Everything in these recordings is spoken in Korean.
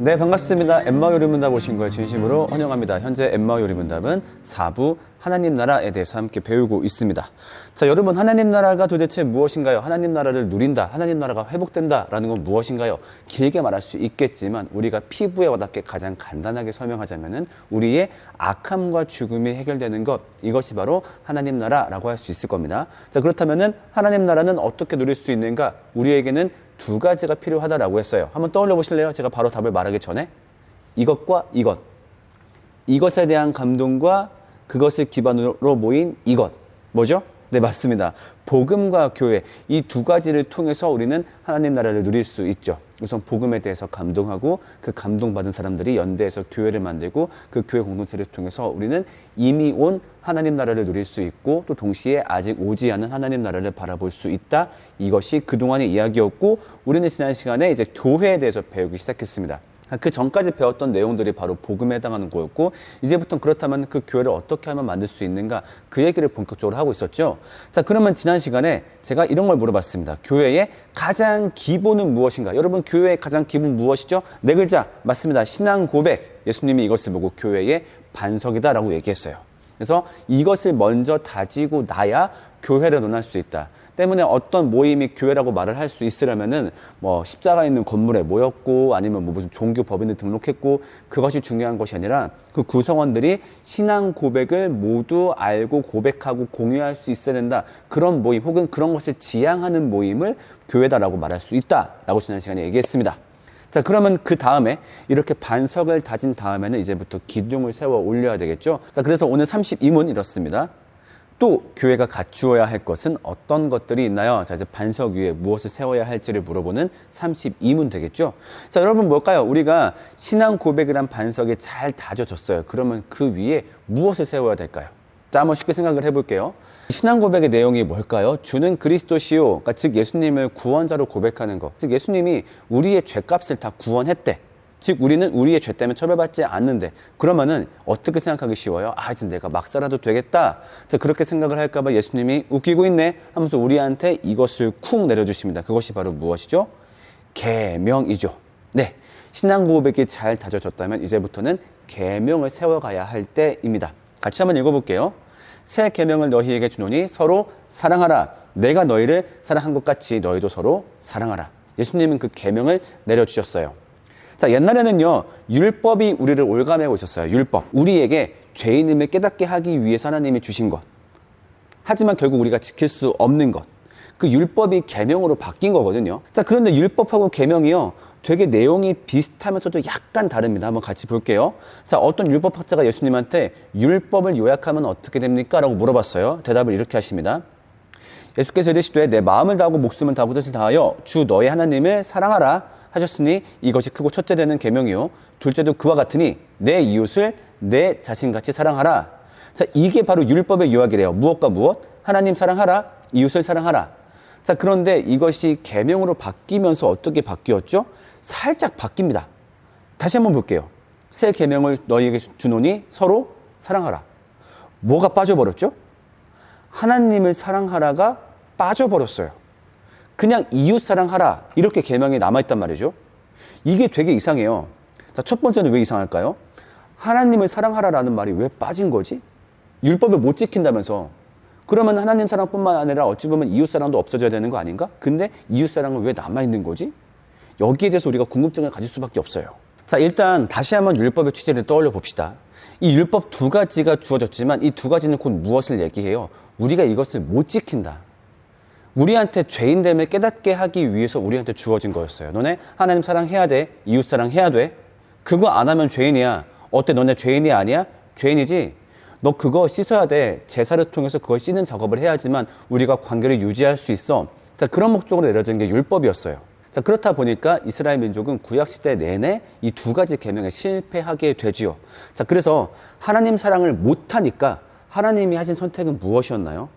네, 반갑습니다. 엠마 요리문답 오신 걸 진심으로 환영합니다. 현재 엠마 요리문답은 4부 하나님 나라에 대해서 함께 배우고 있습니다. 자, 여러분, 하나님 나라가 도대체 무엇인가요? 하나님 나라를 누린다, 하나님 나라가 회복된다라는 건 무엇인가요? 길게 말할 수 있겠지만 우리가 피부에 와닿게 가장 간단하게 설명하자면은 우리의 악함과 죽음이 해결되는 것, 이것이 바로 하나님 나라라고 할 수 있을 겁니다. 자, 그렇다면은 하나님 나라는 어떻게 누릴 수 있는가? 우리에게는 두 가지가 필요하다라고 했어요. 한번 떠올려 보실래요? 제가 바로 답을 말하기 전에 이것과 이것, 이것에 대한 감동과 그것을 기반으로 모인 이것, 뭐죠? 네, 맞습니다. 복음과 교회, 이 두 가지를 통해서 우리는 하나님 나라를 누릴 수 있죠. 우선 복음에 대해서 감동하고 그 감동받은 사람들이 연대해서 교회를 만들고 그 교회 공동체를 통해서 우리는 이미 온 하나님 나라를 누릴 수 있고 또 동시에 아직 오지 않은 하나님 나라를 바라볼 수 있다. 이것이 그동안의 이야기였고 우리는 지난 시간에 이제 교회에 대해서 배우기 시작했습니다. 그 전까지 배웠던 내용들이 바로 복음에 해당하는 거였고 이제부터는 그렇다면 그 교회를 어떻게 하면 만들 수 있는가 그 얘기를 본격적으로 하고 있었죠. 자, 그러면 지난 시간에 제가 이런 걸 물어봤습니다. 교회의 가장 기본은 무엇인가? 여러분, 교회의 가장 기본 무엇이죠? 네 글자 맞습니다. 신앙 고백. 예수님이 이것을 보고 교회의 반석이다라고 얘기했어요. 그래서 이것을 먼저 다지고 나야 교회를 논할 수 있다. 때문에 어떤 모임이 교회라고 말을 할 수 있으려면은 뭐 십자가 있는 건물에 모였고 아니면 뭐 무슨 종교 법인을 등록했고 그것이 중요한 것이 아니라 그 구성원들이 신앙 고백을 모두 알고 고백하고 공유할 수 있어야 된다. 그런 모임 혹은 그런 것을 지향하는 모임을 교회다라고 말할 수 있다라고 지난 시간에 얘기했습니다. 자, 그러면 그 다음에 이렇게 반석을 다진 다음에는 이제부터 기둥을 세워 올려야 되겠죠. 자, 그래서 오늘 32문 이렇습니다. 또 교회가 갖추어야 할 것은 어떤 것들이 있나요? 자, 이제 반석 위에 무엇을 세워야 할지를 물어보는 32문 되겠죠. 자, 여러분 뭘까요? 우리가 신앙 고백이란 반석이 잘 다져졌어요. 그러면 그 위에 무엇을 세워야 될까요? 자, 한번 쉽게 생각을 해볼게요. 신앙 고백의 내용이 뭘까요? 주는 그리스도시요. 그러니까 즉 예수님을 구원자로 고백하는 것. 즉 예수님이 우리의 죄값을 다 구원했대. 즉 우리는 우리의 죄 때문에 처벌받지 않는데 그러면은 어떻게 생각하기 쉬워요? 아, 이제 내가 막 살아도 되겠다. 자, 그렇게 생각을 할까 봐 예수님이 웃기고 있네 하면서 우리한테 이것을 쿵 내려주십니다. 그것이 바로 무엇이죠? 계명이죠. 네, 신앙 고백이 잘 다져졌다면 이제부터는 계명을 세워가야 할 때입니다. 같이 한번 읽어볼게요. 새 계명을 너희에게 주노니 서로 사랑하라. 내가 너희를 사랑한 것 같이 너희도 서로 사랑하라. 예수님은 그 계명을 내려주셨어요. 자, 옛날에는요, 율법이 우리를 올가매고 있었어요. 율법. 우리에게 죄인임을 깨닫게 하기 위해서 하나님이 주신 것. 하지만 결국 우리가 지킬 수 없는 것. 그 율법이 계명으로 바뀐 거거든요. 자, 그런데 율법하고 계명이요, 되게 내용이 비슷하면서도 약간 다릅니다. 한번 같이 볼게요. 자, 어떤 율법학자가 예수님한테 율법을 요약하면 어떻게 됩니까? 라고 물어봤어요. 대답을 이렇게 하십니다. 예수께서 이르시되 내 마음을 다하고 목숨을 다하고 뜻을 다하여 주 너의 하나님을 사랑하라 하셨으니 이것이 크고 첫째 되는 계명이요 둘째도 그와 같으니 내 이웃을 내 자신같이 사랑하라. 자, 이게 바로 율법의 요약이래요. 무엇과 무엇? 하나님 사랑하라, 이웃을 사랑하라. 자, 그런데 이것이 계명으로 바뀌면서 어떻게 바뀌었죠? 살짝 바뀝니다. 다시 한번 볼게요. 새 계명을 너희에게 주노니 서로 사랑하라. 뭐가 빠져버렸죠? 하나님을 사랑하라가 빠져버렸어요. 그냥 이웃 사랑하라 이렇게 계명이 남아있단 말이죠. 이게 되게 이상해요. 자, 첫 번째는 왜 이상할까요? 하나님을 사랑하라라는 말이 왜 빠진 거지? 율법을 못 지킨다면서. 그러면 하나님 사랑뿐만 아니라 어찌 보면 이웃 사랑도 없어져야 되는 거 아닌가? 근데 이웃 사랑은 왜 남아있는 거지? 여기에 대해서 우리가 궁금증을 가질 수밖에 없어요. 자, 일단 다시 한번 율법의 취지를 떠올려 봅시다. 이 율법 두 가지가 주어졌지만 이 두 가지는 곧 무엇을 얘기해요? 우리가 이것을 못 지킨다. 우리한테 죄인됨을 깨닫게 하기 위해서 우리한테 주어진 거였어요. 너네 하나님 사랑해야 돼. 이웃 사랑해야 돼. 그거 안 하면 죄인이야. 어때? 너네 죄인이 아니야? 죄인이지? 너 그거 씻어야 돼. 제사를 통해서 그걸 씻는 작업을 해야지만 우리가 관계를 유지할 수 있어. 자, 그런 목적으로 내려진 게 율법이었어요. 자, 그렇다 보니까 이스라엘 민족은 구약시대 내내 이 두 가지 계명에 실패하게 되지요. 자, 그래서 하나님 사랑을 못하니까 하나님이 하신 선택은 무엇이었나요?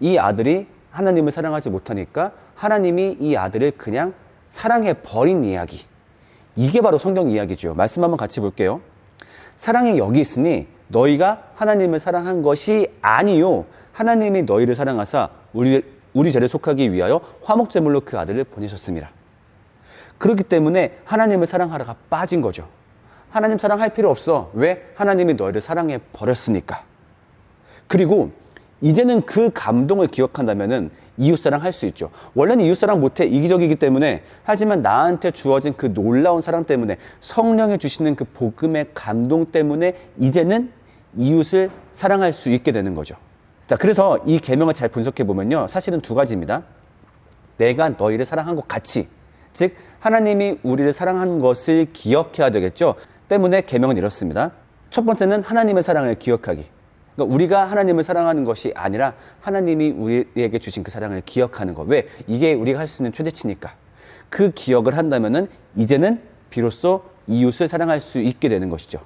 이 아들이 하나님을 사랑하지 못하니까 하나님이 이 아들을 그냥 사랑해 버린 이야기. 이게 바로 성경 이야기죠. 말씀 한번 같이 볼게요. 사랑이 여기 있으니 너희가 하나님을 사랑한 것이 아니요 하나님이 너희를 사랑하사 우리 죄를 속하기 위하여 화목제물로 그 아들을 보내셨습니다. 그렇기 때문에 하나님을 사랑하다가 빠진 거죠. 하나님 사랑할 필요 없어. 왜? 하나님이 너희를 사랑해 버렸으니까. 그리고 이제는 그 감동을 기억한다면은 이웃사랑 할 수 있죠. 원래는 이웃사랑 못해, 이기적이기 때문에. 하지만 나한테 주어진 그 놀라운 사랑 때문에, 성령이 주시는 그 복음의 감동 때문에 이제는 이웃을 사랑할 수 있게 되는 거죠. 자, 그래서 이 계명을 잘 분석해 보면요, 사실은 두 가지입니다. 내가 너희를 사랑한 것 같이, 즉 하나님이 우리를 사랑한 것을 기억해야 되겠죠. 때문에 계명은 이렇습니다. 첫 번째는 하나님의 사랑을 기억하기. 그러니까 우리가 하나님을 사랑하는 것이 아니라 하나님이 우리에게 주신 그 사랑을 기억하는 것. 왜? 이게 우리가 할 수 있는 최대치니까. 그 기억을 한다면은 이제는 비로소 이웃을 사랑할 수 있게 되는 것이죠.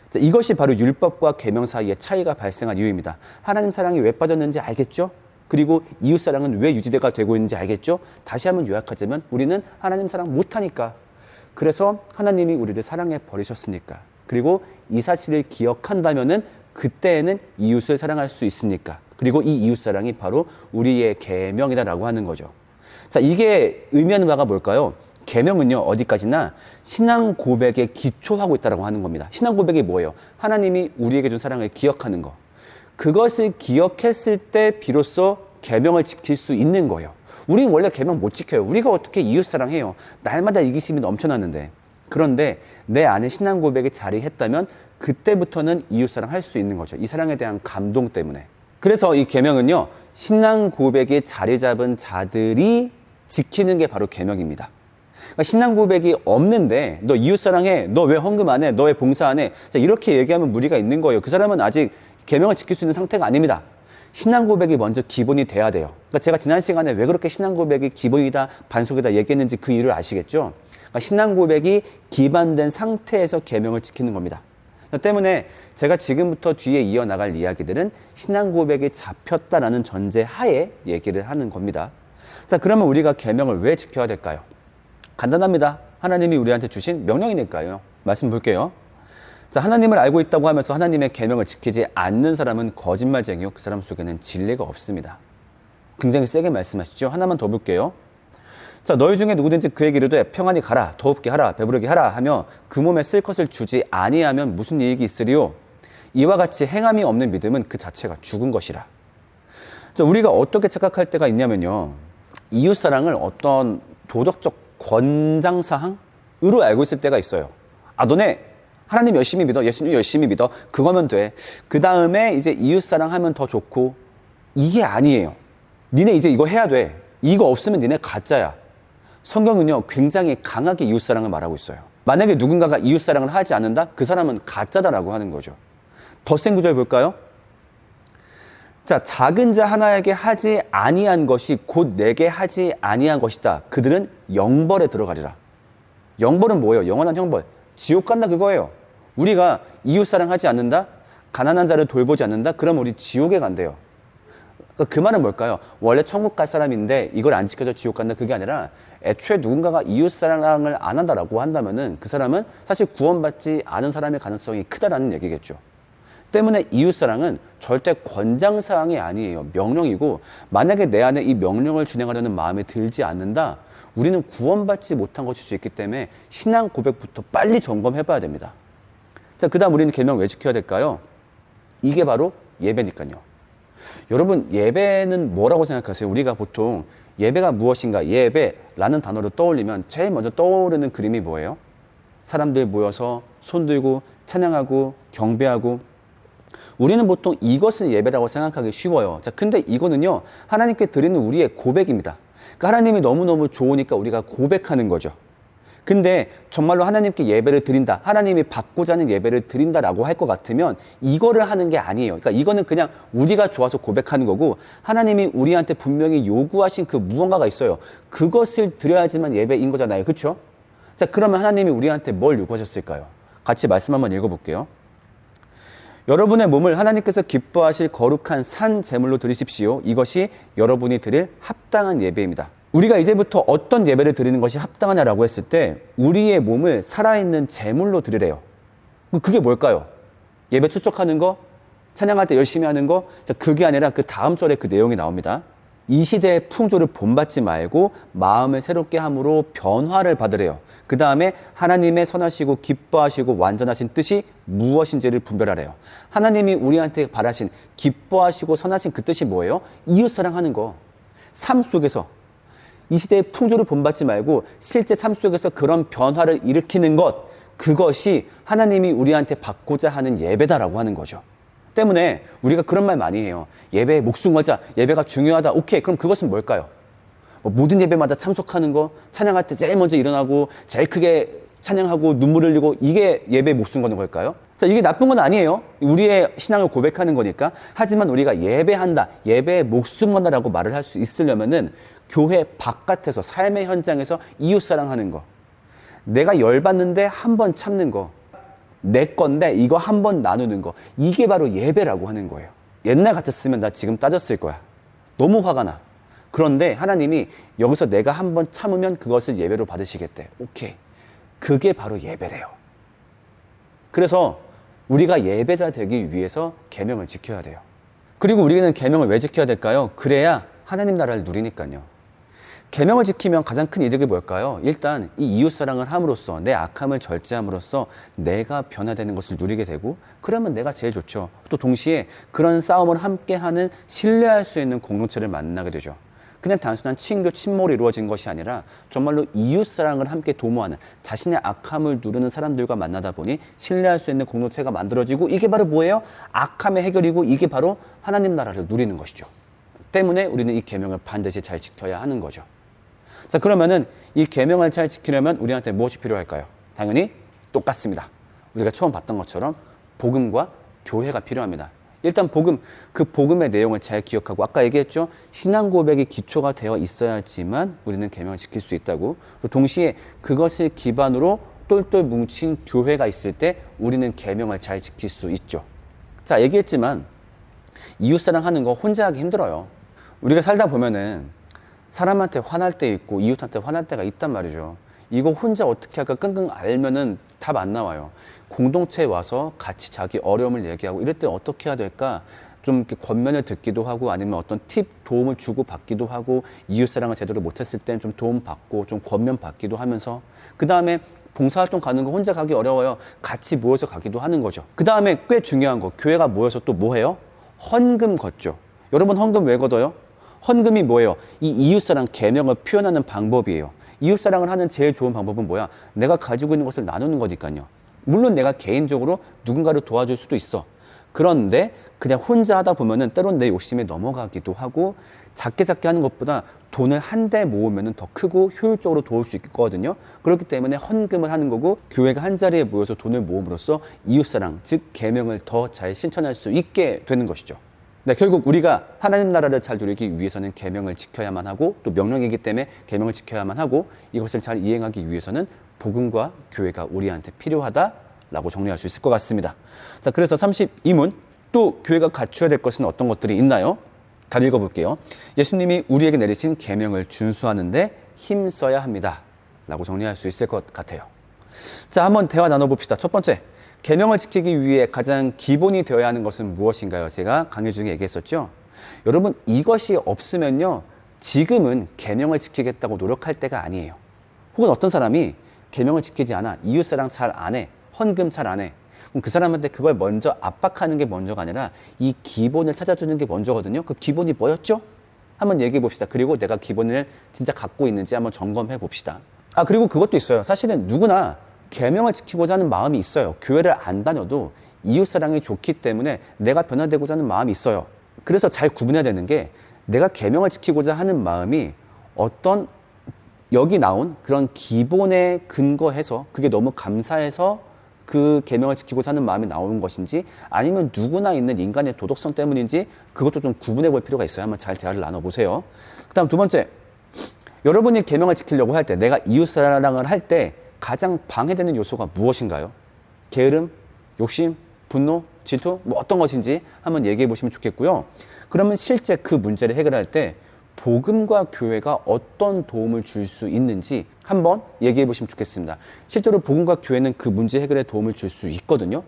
자, 이것이 바로 율법과 계명 사이의 차이가 발생한 이유입니다. 하나님 사랑이 왜 빠졌는지 알겠죠? 그리고 이웃 사랑은 왜 유지가 되고 있는지 알겠죠? 다시 한번 요약하자면 우리는 하나님 사랑 못하니까. 그래서 하나님이 우리를 사랑해 버리셨으니까. 그리고 이 사실을 기억한다면은 그때에는 이웃을 사랑할 수 있으니까. 그리고 이 이웃 사랑이 바로 우리의 계명이다라고 하는 거죠. 자, 이게 의미하는 바가 뭘까요? 계명은요, 어디까지나 신앙 고백에 기초하고 있다라고 하는 겁니다. 신앙 고백이 뭐예요? 하나님이 우리에게 준 사랑을 기억하는 거. 그것을 기억했을 때 비로소 계명을 지킬 수 있는 거예요. 우리는 원래 계명 못 지켜요. 우리가 어떻게 이웃 사랑해요? 날마다 이기심이 넘쳐나는데. 그런데 내 안에 신앙 고백이 자리했다면 그때부터는 이웃 사랑 할 수 있는 거죠. 이 사랑에 대한 감동 때문에. 그래서 이 계명은요, 신앙 고백에 자리 잡은 자들이 지키는 게 바로 계명입니다. 그러니까 신앙 고백이 없는데 너 이웃 사랑해, 너 왜 헌금 안 해, 너 왜 봉사 안 해, 자, 이렇게 얘기하면 무리가 있는 거예요. 그 사람은 아직 계명을 지킬 수 있는 상태가 아닙니다. 신앙 고백이 먼저 기본이 돼야 돼요. 그러니까 제가 지난 시간에 왜 그렇게 신앙 고백이 기본이다, 반석이다 얘기했는지 그 이유를 아시겠죠? 그러니까 신앙 고백이 기반된 상태에서 계명을 지키는 겁니다. 때문에 제가 지금부터 뒤에 이어나갈 이야기들은 신앙 고백이 잡혔다라는 전제 하에 얘기를 하는 겁니다. 자, 그러면 우리가 계명을 왜 지켜야 될까요? 간단합니다. 하나님이 우리한테 주신 명령이니까요. 말씀 볼게요. 자, 하나님을 알고 있다고 하면서 하나님의 계명을 지키지 않는 사람은 거짓말쟁이요, 그 사람 속에는 진리가 없습니다. 굉장히 세게 말씀하시죠. 하나만 더 볼게요. 자, 너희 중에 누구든지 그에게 이르되 평안히 가라, 더웁게 하라, 배부르게 하라 하며 그 몸에 쓸 것을 주지 아니하면 무슨 이익이 있으리요? 이와 같이 행함이 없는 믿음은 그 자체가 죽은 것이라. 자, 우리가 어떻게 착각할 때가 있냐면요, 이웃사랑을 어떤 도덕적 권장사항으로 알고 있을 때가 있어요. 아, 너네 하나님 열심히 믿어, 예수님 열심히 믿어, 그거면 돼. 그 다음에 이제 이웃사랑 하면 더 좋고. 이게 아니에요. 니네 이제 이거 해야 돼. 이거 없으면 니네 가짜야. 성경은요, 굉장히 강하게 이웃사랑을 말하고 있어요. 만약에 누군가가 이웃사랑을 하지 않는다? 그 사람은 가짜다라고 하는 거죠. 더 센 구절 볼까요? 자, 작은 자 하나에게 하지 아니한 것이 곧 내게 하지 아니한 것이다. 그들은 영벌에 들어가리라. 영벌은 뭐예요? 영원한 형벌. 지옥 간다, 그거예요. 우리가 이웃사랑하지 않는다? 가난한 자를 돌보지 않는다? 그럼 우리 지옥에 간대요. 그 말은 뭘까요? 원래 천국 갈 사람인데 이걸 안 지켜서 지옥 간다, 그게 아니라 애초에 누군가가 이웃사랑을 안 한다라고 한다면은 그 사람은 사실 구원받지 않은 사람의 가능성이 크다라는 얘기겠죠. 때문에 이웃사랑은 절대 권장사항이 아니에요. 명령이고, 만약에 내 안에 이 명령을 준행하려는 마음이 들지 않는다, 우리는 구원받지 못한 것일 수 있기 때문에 신앙 고백부터 빨리 점검해 봐야 됩니다. 자, 그 다음 우리는 계명 왜 지켜야 될까요? 이게 바로 예배니까요. 여러분, 예배는 뭐라고 생각하세요? 우리가 보통 예배가 무엇인가, 예배라는 단어를 떠올리면 제일 먼저 떠오르는 그림이 뭐예요? 사람들 모여서 손 들고 찬양하고 경배하고. 우리는 보통 이것을 예배라고 생각하기 쉬워요. 자, 근데 이거는요, 하나님께 드리는 우리의 고백입니다. 그러니까 하나님이 너무너무 좋으니까 우리가 고백하는 거죠. 근데 정말로 하나님께 예배를 드린다, 하나님이 받고자 하는 예배를 드린다라고 할 것 같으면 이거를 하는 게 아니에요. 그러니까 이거는 그냥 우리가 좋아서 고백하는 거고, 하나님이 우리한테 분명히 요구하신 그 무언가가 있어요. 그것을 드려야지만 예배인 거잖아요. 그렇죠? 자, 그러면 하나님이 우리한테 뭘 요구하셨을까요? 같이 말씀 한번 읽어볼게요. 여러분의 몸을 하나님께서 기뻐하실 거룩한 산 제물로 드리십시오. 이것이 여러분이 드릴 합당한 예배입니다. 우리가 이제부터 어떤 예배를 드리는 것이 합당하냐라고 했을 때 우리의 몸을 살아있는 제물로 드리래요. 그게 뭘까요? 예배 출석하는 거? 찬양할 때 열심히 하는 거? 자, 그게 아니라 그 다음 절에 그 내용이 나옵니다. 이 시대의 풍조를 본받지 말고 마음을 새롭게 함으로 변화를 받으래요. 그 다음에 하나님의 선하시고 기뻐하시고 완전하신 뜻이 무엇인지를 분별하래요. 하나님이 우리한테 바라신 기뻐하시고 선하신 그 뜻이 뭐예요? 이웃사랑하는 거. 삶 속에서 이 시대의 풍조를 본받지 말고 실제 삶 속에서 그런 변화를 일으키는 것, 그것이 하나님이 우리한테 받고자 하는 예배다라고 하는 거죠. 때문에 우리가 그런 말 많이 해요. 예배에 목숨 걸자. 예배가 중요하다. 오케이. 그럼 그것은 뭘까요? 모든 예배마다 참석하는 거, 찬양할 때 제일 먼저 일어나고 제일 크게 찬양하고 눈물 흘리고, 이게 예배에 목숨 거는 걸까요? 자, 이게 나쁜 건 아니에요. 우리의 신앙을 고백하는 거니까. 하지만 우리가 예배한다, 예배에 목숨 건다라고 말을 할 수 있으려면은 교회 바깥에서, 삶의 현장에서 이웃사랑하는 거, 내가 열받는데 한 번 참는 거, 내 건데 이거 한 번 나누는 거, 이게 바로 예배라고 하는 거예요. 옛날 같았으면 나 지금 따졌을 거야. 너무 화가 나. 그런데 하나님이 여기서 내가 한 번 참으면 그것을 예배로 받으시겠대. 오케이. 그게 바로 예배래요. 그래서 우리가 예배자 되기 위해서 계명을 지켜야 돼요. 그리고 우리는 계명을 왜 지켜야 될까요? 그래야 하나님 나라를 누리니까요. 계명을 지키면 가장 큰 이득이 뭘까요? 일단 이 이웃사랑을 함으로써, 내 악함을 절제함으로써 내가 변화되는 것을 누리게 되고, 그러면 내가 제일 좋죠. 또 동시에 그런 싸움을 함께하는, 신뢰할 수 있는 공동체를 만나게 되죠. 그냥 단순한 친교, 친목으로 이루어진 것이 아니라 정말로 이웃사랑을 함께 도모하는, 자신의 악함을 누르는 사람들과 만나다 보니 신뢰할 수 있는 공동체가 만들어지고, 이게 바로 뭐예요? 악함의 해결이고, 이게 바로 하나님 나라를 누리는 것이죠. 때문에 우리는 이 계명을 반드시 잘 지켜야 하는 거죠. 자, 그러면은 이 계명을 잘 지키려면 우리한테 무엇이 필요할까요? 당연히 똑같습니다. 우리가 처음 봤던 것처럼 복음과 교회가 필요합니다. 일단 복음, 그 복음의 내용을 잘 기억하고, 아까 얘기했죠? 신앙 고백이 기초가 되어 있어야지만 우리는 계명을 지킬 수 있다고. 또 동시에 그것을 기반으로 똘똘 뭉친 교회가 있을 때 우리는 계명을 잘 지킬 수 있죠. 자, 얘기했지만 이웃사랑 하는 거 혼자 하기 힘들어요. 우리가 살다 보면은 사람한테 화날 때 있고 이웃한테 화날 때가 있단 말이죠. 이거 혼자 어떻게 할까 끙끙 앓으면은 답 안 나와요. 공동체에 와서 같이 자기 어려움을 얘기하고, 이럴 때 어떻게 해야 될까? 좀 이렇게 권면을 듣기도 하고, 아니면 어떤 팁, 도움을 주고 받기도 하고, 이웃사랑을 제대로 못했을 땐 좀 도움 받고, 좀 권면 받기도 하면서, 그 다음에 봉사활동 가는 거 혼자 가기 어려워요. 같이 모여서 가기도 하는 거죠. 그 다음에 꽤 중요한 거, 교회가 모여서 또 뭐 해요? 헌금 걷죠. 여러분, 헌금 왜 걷어요? 헌금이 뭐예요? 이 이웃사랑, 계명을 표현하는 방법이에요. 이웃사랑을 하는 제일 좋은 방법은 뭐야? 내가 가지고 있는 것을 나누는 거니까요. 물론 내가 개인적으로 누군가를 도와줄 수도 있어. 그런데 그냥 혼자 하다 보면은 때론 내 욕심에 넘어가기도 하고, 작게 하는 것보다 돈을 한 대 모으면 더 크고 효율적으로 도울 수 있거든요. 그렇기 때문에 헌금을 하는 거고, 교회가 한 자리에 모여서 돈을 모음으로써 이웃사랑, 즉 계명을 더 잘 실천할 수 있게 되는 것이죠. 네, 결국 우리가 하나님 나라를 잘 누리기 위해서는 계명을 지켜야만 하고, 또 명령이기 때문에 계명을 지켜야만 하고, 이것을 잘 이행하기 위해서는 복음과 교회가 우리한테 필요하다라고 정리할 수 있을 것 같습니다. 자, 그래서 32문, 또 교회가 갖춰야 될 것은 어떤 것들이 있나요? 다 읽어볼게요. 예수님이 우리에게 내리신 계명을 준수하는데 힘써야 합니다 라고 정리할 수 있을 것 같아요. 자, 한번 대화 나눠봅시다. 첫 번째, 계명을 지키기 위해 가장 기본이 되어야 하는 것은 무엇인가요? 제가 강의 중에 얘기했었죠. 여러분, 이것이 없으면요, 지금은 계명을 지키겠다고 노력할 때가 아니에요. 혹은 어떤 사람이 계명을 지키지 않아, 이웃사랑 잘 안 해, 헌금 잘 안 해. 그럼 그 사람한테 그걸 먼저 압박하는 게 먼저가 아니라 이 기본을 찾아주는 게 먼저거든요. 그 기본이 뭐였죠? 한번 얘기해 봅시다. 그리고 내가 기본을 진짜 갖고 있는지 한번 점검해 봅시다. 아, 그리고 그것도 있어요. 사실은 누구나 계명을 지키고자 하는 마음이 있어요. 교회를 안 다녀도 이웃사랑이 좋기 때문에 내가 변화되고자 하는 마음이 있어요. 그래서 잘 구분해야 되는 게, 내가 계명을 지키고자 하는 마음이 어떤 여기 나온 그런 기본에 근거해서 그게 너무 감사해서 그 계명을 지키고자 하는 마음이 나오는 것인지, 아니면 누구나 있는 인간의 도덕성 때문인지, 그것도 좀 구분해 볼 필요가 있어요. 한번 잘 대화를 나눠보세요. 그 다음 두 번째, 여러분이 계명을 지키려고 할 때, 내가 이웃사랑을 할 때 가장 방해되는 요소가 무엇인가요? 게으름, 욕심, 분노, 질투, 뭐 어떤 것인지 한번 얘기해 보시면 좋겠고요. 그러면 실제 그 문제를 해결할 때 복음과 교회가 어떤 도움을 줄 수 있는지 한번 얘기해 보시면 좋겠습니다. 실제로 복음과 교회는 그 문제 해결에 도움을 줄 수 있거든요.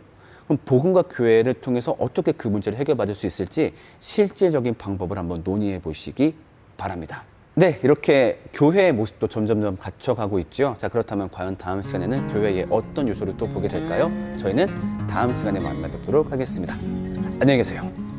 그럼 복음과 교회를 통해서 어떻게 그 문제를 해결받을 수 있을지 실질적인 방법을 한번 논의해 보시기 바랍니다. 바랍니다. 네, 이렇게 교회의 모습도 점점점 갖춰가고 있죠. 자, 그렇다면 과연 다음 시간에는 교회의 어떤 요소를 또 보게 될까요? 저희는 다음 시간에 만나 뵙도록 하겠습니다. 안녕히 계세요.